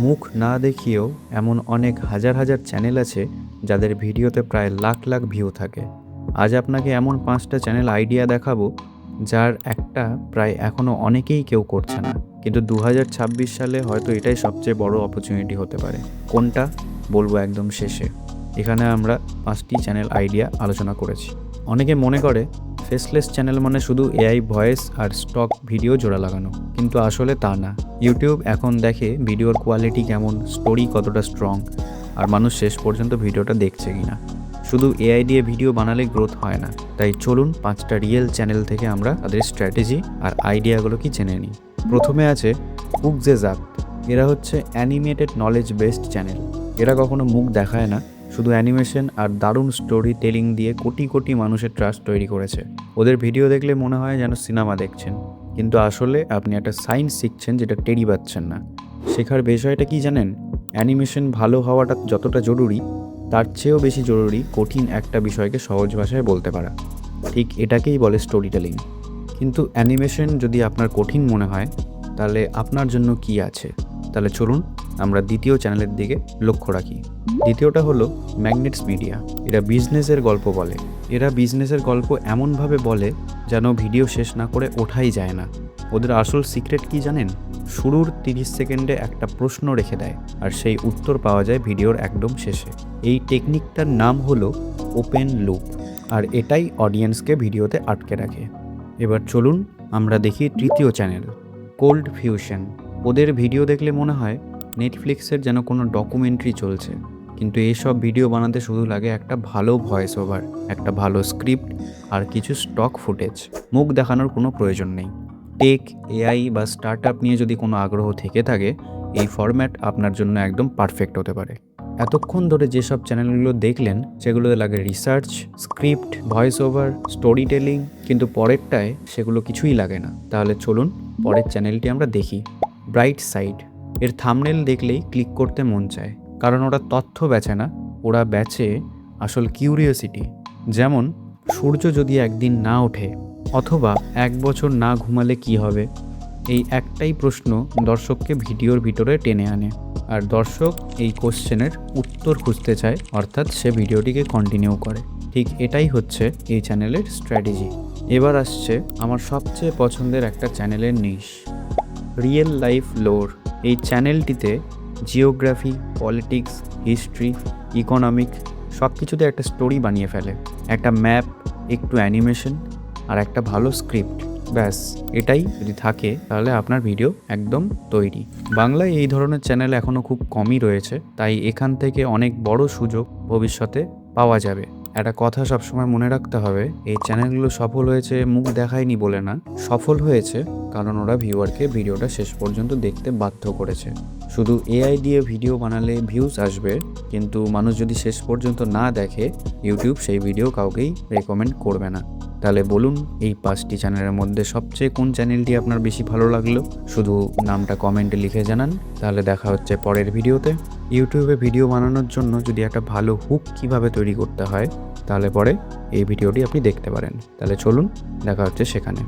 মুখ না দেখিয়েও এমন অনেক হাজার হাজার চ্যানেল আছে যাদের ভিডিওতে প্রায় লাখ লাখ ভিউ থাকে। আজ আপনাকে এমন 5টা চ্যানেল আইডিয়া দেখাবো যার একটা প্রায় এখনও অনেকেই কেউ করছে না, কিন্তু 2026 সালে হয়তো এটাই সবচেয়ে বড় অপরচুনিটি হতে পারে। কোনটা বলবো একদম শেষে। এখানে আমরা 5টি চ্যানেল আইডিয়া আলোচনা করেছি। অনেকে মনে করে ফেসলেস চ্যানেল মানে শুধু এআই ভয়েস আর স্টক ভিডিও জোড়া লাগানো, কিন্তু আসলে তা না। ইউটিউব এখন দেখে ভিডিওর কোয়ালিটি কেমন, স্টোরি কতটা স্ট্রং, আর মানুষ শেষ পর্যন্ত ভিডিওটা দেখছে কিনা। শুধু এআই দিয়ে ভিডিও বানালে গ্রোথ হয় না। তাই চলুন 5টা রিয়েল চ্যানেল থেকে আমরা তাদের স্ট্র্যাটেজি আর আইডিয়াগুলো কি জেনে নিই। প্রথমে আছে উগজেজাত। এরা হচ্ছে অ্যানিমেটেড নলেজ বেসড চ্যানেল। এরা কখনো মুখ দেখায় না, শুধু অ্যানিমেশন আর দারুণ স্টোরি টেলিং দিয়ে কোটি কোটি মানুষের ট্রাস্ট তৈরি করেছে। ওদের ভিডিও দেখলে মনে হয় যেন সিনেমা দেখছেন, কিন্তু আসলে আপনি একটা সায়েন্স শিখছেন যেটা টেরি পাচ্ছেন না। শেখার বিষয়টা কি জানেন? অ্যানিমেশন ভালো হওয়াটা যতটা জরুরি, তার চেয়েও বেশি জরুরি কঠিন একটা বিষয়কে সহজ ভাষায় বলতে পারা। ঠিক এটাকেই বলে স্টোরি টেলিং। কিন্তু অ্যানিমেশন যদি আপনার কঠিন মনে হয়, তাহলে আপনার জন্য কি আছে? তাহলে চলুন আমরা দ্বিতীয় চ্যানেলের দিকে লক্ষ্য রাখি। দ্বিতীয়টা হলো ম্যাগনেটস মিডিয়া। এরা বিজনেসের গল্প বলে। এরা বিজনেসের গল্প এমনভাবে বলে যেন ভিডিও শেষ না করে ওঠাই যায় না। ওদের আসল সিক্রেট কি জানেন? শুরুর 30 সেকেন্ডে একটা প্রশ্ন রেখে দেয়, আর সেই উত্তর পাওয়া যায় ভিডিওর একদম শেষে। এই টেকনিকটার নাম হলো ওপেন লুপ, আর এটাই অডিয়েন্সকে ভিডিওতে আটকে রাখে। এবার চলুন আমরা দেখি তৃতীয় চ্যানেল, কোল্ড ফিউশন। ওদের ভিডিও দেখলে মনে হয় নেটফ্লিক্সের যেন কোনো ডকুমেন্টারি চলছে, কিন্তু এইসব ভিডিও বানাতে শুধু লাগে একটা ভালো ভয়েস ওভার, একটা ভালো স্ক্রিপ্ট আর কিছু স্টক ফুটেজ। মুখ দেখানোর কোনো প্রয়োজন নেই। টেক, এআই বা স্টার্ট আপ নিয়ে যদি কোনো আগ্রহ থেকে থাকে, এই ফরম্যাট আপনার জন্য একদম পারফেক্ট হতে পারে। এতক্ষণ ধরে যেসব চ্যানেলগুলো দেখলেন সেগুলোতে লাগে research, script, voice over, story telling, কিন্তু পরেরটায় সেগুলো কিছুই লাগে না। তাহলে চলুন পরের চ্যানেলটি আমরা দেখি, ব্রাইট সাইড। এর থাম্বনেল দেখলেই ক্লিক করতে মন চায়, কারণ ওরা তথ্য বেচে না, ওরা বেচে আসল কিউরিওসিটি। যেমন সূর্য যদি একদিন না ওঠে, অথবা 1 বছর না ঘুমালে কি হবে, এই একটাই প্রশ্ন দর্শককে ভিডিওর ভিতরে টেনে আনে, আর দর্শক এই কোশ্চেনের উত্তর খুঁজতে চায়, অর্থাৎ সে ভিডিওটিকে কন্টিনিউ করে। ঠিক এটাই হচ্ছে এই চ্যানেলের স্ট্র্যাটেজি। এবার আসছে আমার সবচেয়ে পছন্দের একটা চ্যানেলের নিশ, রিয়েল লাইফ লোর। এই চ্যানেলটিতে জিওগ্রাফি, পলিটিক্স, হিস্ট্রি, ইকোনমিক সব কিছুতে একটা স্টোরি বানিয়ে ফেলে। একটা ম্যাপ, একটু অ্যানিমেশন আর একটা ভালো স্ক্রিপ্ট, ব্যাস এটাই যদি থাকে তাহলে আপনার ভিডিও একদম তৈরি। বাংলায় এই ধরনের চ্যানেল এখনও খুব কমই রয়েছে, তাই এখান থেকে অনেক বড় সুযোগ ভবিষ্যতে পাওয়া যাবে। একটা কথা সবসময় মনে রাখতে হবে, এই চ্যানেলগুলো সফল হয়েছে মুখ দেখায়নি বলে না, সফল হয়েছে কারণ ওরা ভিউয়ারকে ভিডিওটা শেষ পর্যন্ত দেখতে বাধ্য করেছে। শুধু এআই দিয়ে ভিডিও বানালে ভিউজ আসবে, কিন্তু মানুষ যদি শেষ পর্যন্ত না দেখে, ইউটিউব সেই ভিডিও কাউকেই রেকমেন্ড করবে না। তাহলে বলুন এই 5টি চ্যানেলের মধ্যে সবচেয়ে কোন চ্যানেলটি আপনার বেশি ভালো লাগলো? শুধু নামটা কমেন্টে লিখে জানান। তাহলে দেখা হচ্ছে পরের ভিডিওতে। ইউটিউবে ভিডিও বানানোর জন্য যদি একটা ভালো হুক কিভাবে তৈরি করতে হয়, তাহলে পরে এই ভিডিওটি আপনি দেখতে পারেন। তাহলে চলুন দেখা হচ্ছে সেখানে।